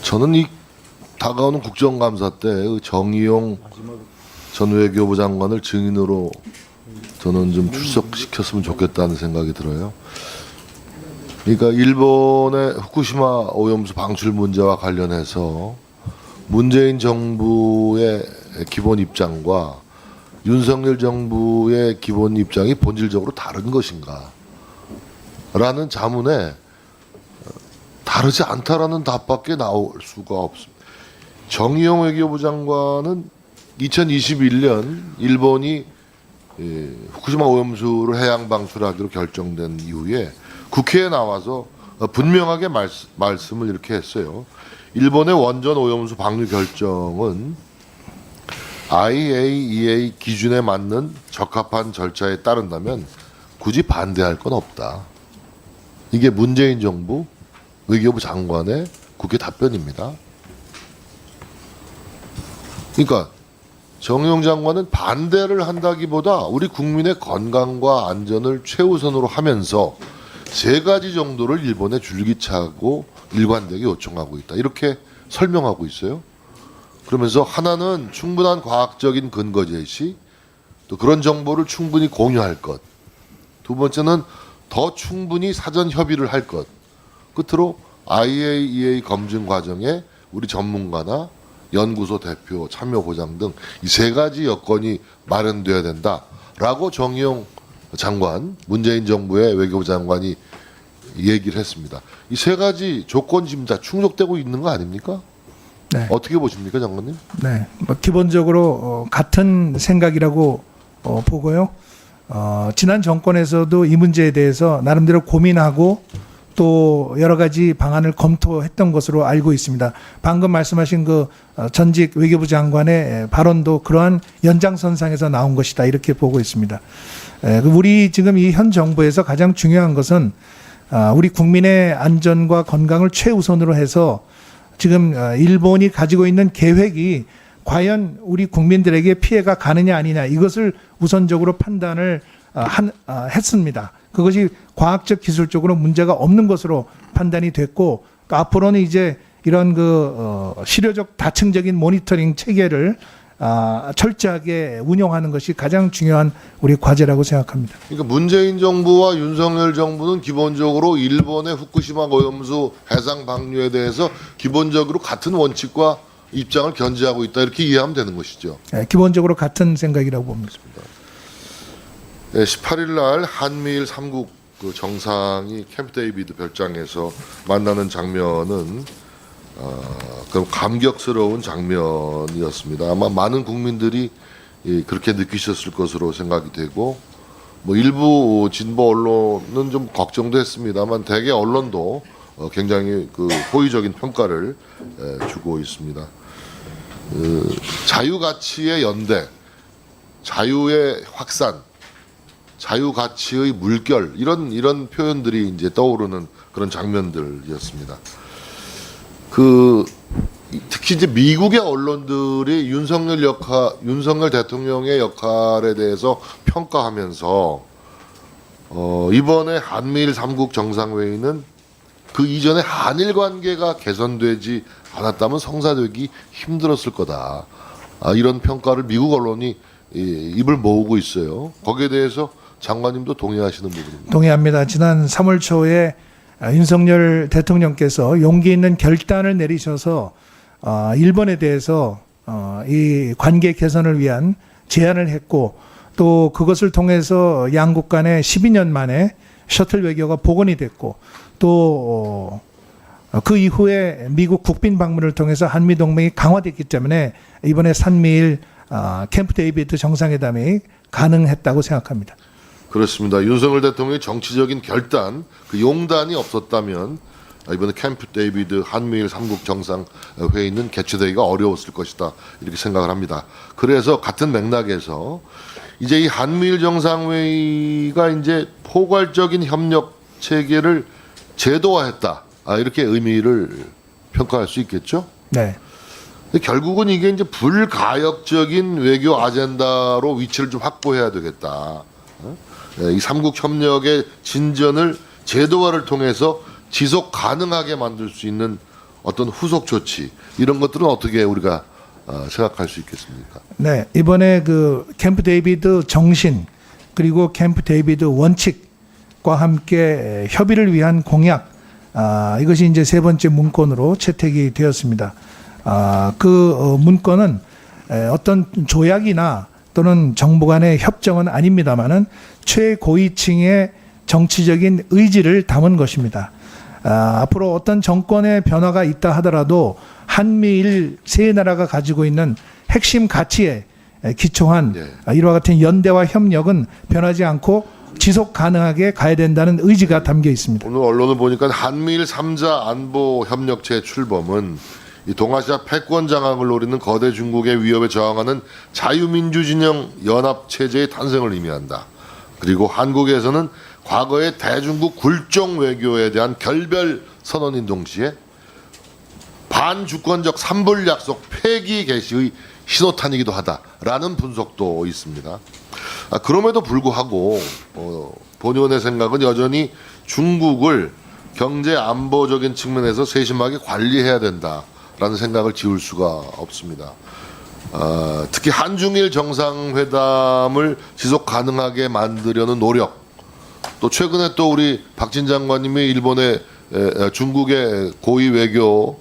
저는 이 다가오는 국정감사 때 정의용 전 외교부 장관을 증인으로 저는 좀 출석시켰으면 좋겠다는 생각이 들어요. 그러니까 일본의 후쿠시마 오염수 방출 문제와 관련해서 문재인 정부의 기본 입장과 윤석열 정부의 기본 입장이 본질적으로 다른 것인가 라는 자문에 다르지 않다라는 답밖에 나올 수가 없습니다. 정의용 외교부 장관은 2021년 일본이 후쿠시마 오염수를 해양 방출하기로 결정된 이후에 국회에 나와서 분명하게 말씀을 이렇게 했어요. 일본의 원전 오염수 방류 결정은 IAEA 기준에 맞는 적합한 절차에 따른다면 굳이 반대할 건 없다. 이게 문재인 정부 외교부 장관의 국회 답변입니다. 그러니까 정의용 장관은 반대를 한다기보다 우리 국민의 건강과 안전을 최우선으로 하면서 세 가지 정도를 일본에 줄기차고 일관되게 요청하고 있다. 이렇게 설명하고 있어요. 그러면서 하나는 충분한 과학적인 근거 제시, 또 그런 정보를 충분히 공유할 것. 두 번째는 더 충분히 사전 협의를 할 것. 끝으로 IAEA 검증 과정에 우리 전문가나 연구소 대표 참여 보장 등 이 세 가지 여건이 마련돼야 된다라고 정의용 장관, 문재인 정부의 외교부 장관이 얘기를 했습니다. 이 세 가지 조건 지금 다 충족되고 있는 거 아닙니까? 네. 어떻게 보십니까, 장관님? 네, 뭐 기본적으로 같은 생각이라고 보고요. 지난 정권에서도 이 문제에 대해서 나름대로 고민하고 또 여러 가지 방안을 검토했던 것으로 알고 있습니다. 방금 말씀하신 그 전직 외교부 장관의 발언도 그러한 연장선상에서 나온 것이다 이렇게 보고 있습니다. 우리 지금 이 현 정부에서 가장 중요한 것은 우리 국민의 안전과 건강을 최우선으로 해서 지금 일본이 가지고 있는 계획이 과연 우리 국민들에게 피해가 가느냐 아니냐 이것을 우선적으로 판단을 했습니다. 그것이 과학적 기술적으로 문제가 없는 것으로 판단이 됐고 또 앞으로는 이제 이런 실효적 다층적인 모니터링 체계를 철저하게 운영하는 것이 가장 중요한 우리 과제라고 생각합니다. 그러니까 문재인 정부와 윤석열 정부는 기본적으로 일본의 후쿠시마 오염수 해상 방류에 대해서 기본적으로 같은 원칙과 입장을 견지하고 있다 이렇게 이해하면 되는 것이죠. 네, 기본적으로 같은 생각이라고 봅니다. 18일 날 한미일 3국 그 정상이 캠프 데이비드 별장에서 만나는 장면은 그럼 감격스러운 장면이었습니다. 아마 많은 국민들이 그렇게 느끼셨을 것으로 생각이 되고 뭐 일부 진보 언론은 좀 걱정도 했습니다만 대개 언론도 굉장히 그 호의적인 평가를 주고 있습니다. 자유 가치의 연대, 자유의 확산, 자유 가치의 물결 이런 표현들이 이제 떠오르는 그런 장면들이었습니다. 특히 이제 미국의 언론들이 윤석열 대통령의 역할에 대해서 평가하면서 이번에 한미일 3국 정상회의는 그 이전에 한일 관계가 개선되지 않았다면 성사되기 힘들었을 거다. 이런 평가를 미국 언론이 입을 모으고 있어요. 거기에 대해서 장관님도 동의하시는 부분입니다. 동의합니다. 지난 3월 초에 윤석열 대통령께서 용기 있는 결단을 내리셔서 일본에 대해서 이 관계 개선을 위한 제안을 했고 또 그것을 통해서 양국 간에 12년 만에 셔틀 외교가 복원이 됐고 또 그 이후에 미국 국빈 방문을 통해서 한미 동맹이 강화됐기 때문에 이번에 한미일 캠프 데이비드 정상회담이 가능했다고 생각합니다. 그렇습니다. 윤석열 대통령의 정치적인 결단, 그 용단이 없었다면 이번에 캠프 데이비드 한미일 3국 정상회의는 개최되기가 어려웠을 것이다. 이렇게 생각을 합니다. 그래서 같은 맥락에서 이제 이 한미일 정상회의가 이제 포괄적인 협력 체계를 제도화했다. 이렇게 의미를 평가할 수 있겠죠? 네. 근데 결국은 이게 이제 불가역적인 외교 아젠다로 위치를 좀 확보해야 되겠다. 이 삼국 협력의 진전을 제도화를 통해서 지속 가능하게 만들 수 있는 어떤 후속 조치 이런 것들은 어떻게 우리가 생각할 수 있겠습니까? 네, 이번에 그 캠프 데이비드 정신 그리고 캠프 데이비드 원칙과 함께 협의를 위한 공약 이것이 이제 세 번째 문건으로 채택이 되었습니다. 그 문건은 어떤 조약이나 또는 정부 간의 협정은 아닙니다만은 최고위층의 정치적인 의지를 담은 것입니다. 앞으로 어떤 정권의 변화가 있다 하더라도 한미일 세 나라가 가지고 있는 핵심 가치에 기초한 이와 같은 연대와 협력은 변하지 않고 지속 가능하게 가야 된다는 의지가 담겨 있습니다. 오늘 언론을 보니까 한미일 3자 안보 협력체 출범은 이 동아시아 패권 장악을 노리는 거대 중국의 위협에 저항하는 자유민주 진영 연합 체제의 탄생을 의미한다. 그리고 한국에서는 과거의 대중국 굴종 외교에 대한 결별 선언인 동시에 반주권적 삼불 약속 폐기 개시의 신호탄이기도 하다라는 분석도 있습니다. 그럼에도 불구하고 본의원의 생각은 여전히 중국을 경제 안보적인 측면에서 세심하게 관리해야 된다라는 생각을 지울 수가 없습니다. 특히 한중일 정상회담을 지속 가능하게 만들려는 노력, 또 최근에 또 우리 박진 장관님이 일본의 중국의 고위 외교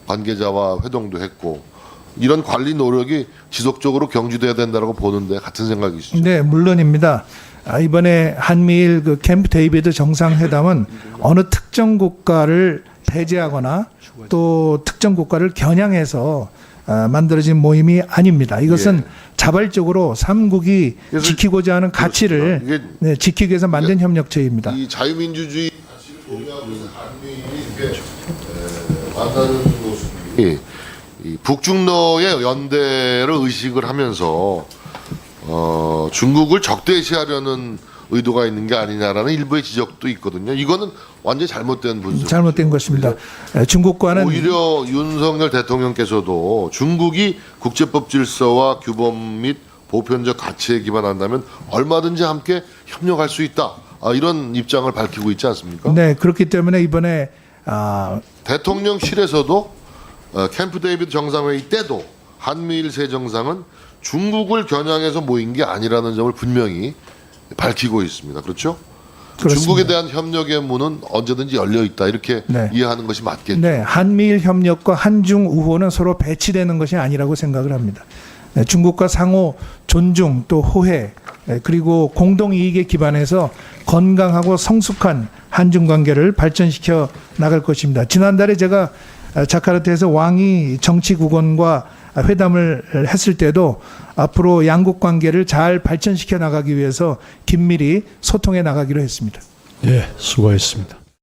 관계자와 회동도 했고 이런 관리 노력이 지속적으로 경주돼야 된다고 보는데 같은 생각이시죠? 네, 물론입니다. 이번에 한미일 그 캠프 데이비드 정상회담은 어느 특정 국가를 배제하거나 또 특정 국가를 겨냥해서 만들어진 모임이 아닙니다. 이것은 자발적으로 삼국이 지키고자 하는 가치를 지키기 위해서 만든 협력체입니다. 이 자유민주주의 가치를 공유하고 있는 한미일이 이렇게 만나는 모습이 이 북중러의 연대를 의식을 하면서 중국을 적대시하려는 의도가 있는 게 아니냐라는 일부의 지적도 있거든요. 이거는 완전히 잘못된 분석. 잘못된 것입니다. 중국과는 오히려 윤석열 대통령께서도 중국이 국제법 질서와 규범 및 보편적 가치에 기반한다면 얼마든지 함께 협력할 수 있다. 이런 입장을 밝히고 있지 않습니까? 네, 그렇기 때문에 이번에 대통령실에서도 캠프 데이비드 정상회의 때도 한미일 세 정상은 중국을 겨냥해서 모인 게 아니라는 점을 분명히 밝히고 있습니다. 그렇죠? 그렇습니다. 중국에 대한 협력의 문은 언제든지 열려 있다 이렇게 이해하는 것이 맞겠죠. 네, 한미일 협력과 한중 우호는 서로 배치되는 것이 아니라고 생각을 합니다. 네, 중국과 상호 존중 또 호혜 그리고 공동 이익에 기반해서 건강하고 성숙한 한중 관계를 발전시켜 나갈 것입니다. 지난달에 제가 자카르타에서 왕이 정치국원과 회담을 했을 때도 앞으로 양국 관계를 잘 발전시켜 나가기 위해서 긴밀히 소통해 나가기로 했습니다. 예, 수고했습니다.